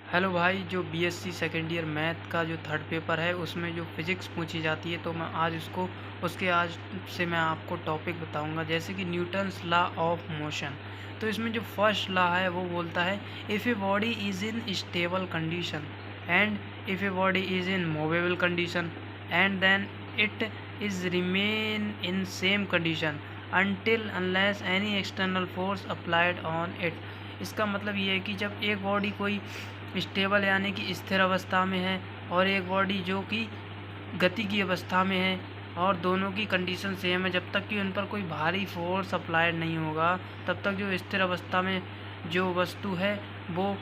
Hello भाई, जो BSc second year math का जो थर्ड पेपर है उसमें जो फिज़िक्स पूछी जाती है तो मैं आज आज से मैं आपको टॉपिक बताऊंगा, जैसे कि न्यूटन्स लॉ ऑफ मोशन। तो इसमें जो फर्स्ट लॉ है वो बोलता है, if a body is in stable condition and if a body is in movable condition and then it is remain in same condition until unless any external force applied on it. इसका मतलब ये है कि जब एक body कोई stable यानी कि स्थिर अवस्था में है और एक बॉडी जो कि गति की अवस्था में है और दोनों की कंडीशन सेम है, जब तक कि उन पर कोई भारी फोर्स अप्लाइड नहीं होगा तब तक जो स्थिर अवस्था में जो वस्तु है वो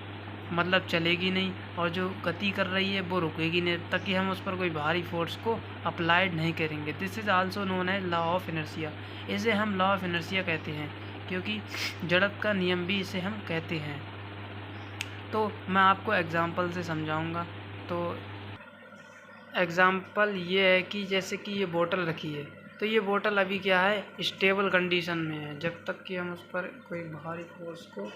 मतलब चलेगी नहीं और जो गति कर रही है वो रुकेगी नहीं तब तक कि हम उस पर कोई भारी फोर्स को अप्लाइड नहीं करेंगे। This is also known as law of inertia. इसे हम लॉ ऑफ इनर्शिया कहते हैं क्योंकि जड़त्व का नियम भी इसे हम कहते हैं। तो मैं आपको एग्ज़ाम्पल से समझाऊंगा। तो एग्ज़ाम्पल ये है कि जैसे कि ये बोतल रखी है, तो ये बोतल अभी क्या है, स्टेबल कंडीशन में है। जब तक कि हम उस पर कोई भारी फोर्स को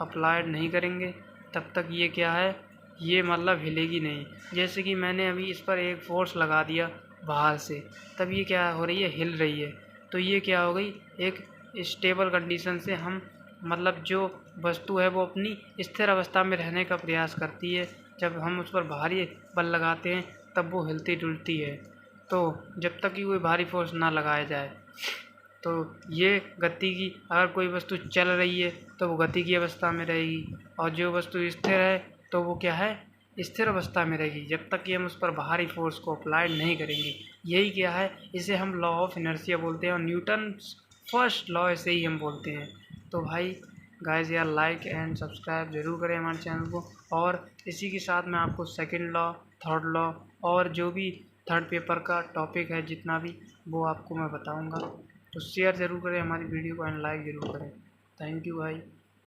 अप्लाइड नहीं करेंगे तब तक ये क्या है, ये मतलब हिलेगी नहीं। जैसे कि मैंने अभी इस पर एक फोर्स लगा दिया बाहर से, तब ये क्या हो रही है, हिल रही है। तो ये क्या हो गई, एक स्टेबल कंडीशन से हम मतलब जो वस्तु है वो अपनी स्थिर अवस्था में रहने का प्रयास करती है। जब हम उस पर भारी बल लगाते हैं तब वो हिलती डुलती है। तो जब तक कि कोई भारी फोर्स ना लगाया जाए, तो ये गति की, अगर कोई वस्तु चल रही है तो वो गति की अवस्था में रहेगी और जो वस्तु स्थिर है तो वो क्या है, स्थिर अवस्था में रहेगी जब तक कि हम उस पर भारी फोर्स को अप्लाइड नहीं करेंगे। यही क्या है, इसे हम लॉ ऑफ इनर्शिया बोलते हैं और न्यूटन फर्स्ट लॉ इसे ही हम बोलते हैं। तो भाई गाइस यार, लाइक एंड सब्सक्राइब ज़रूर करें हमारे चैनल को। और इसी के साथ मैं आपको सेकंड लॉ, थर्ड लॉ और जो भी थर्ड पेपर का टॉपिक है जितना भी, वो आपको मैं बताऊंगा। तो शेयर ज़रूर करें हमारी वीडियो को एंड लाइक ज़रूर करें। थैंक यू भाई।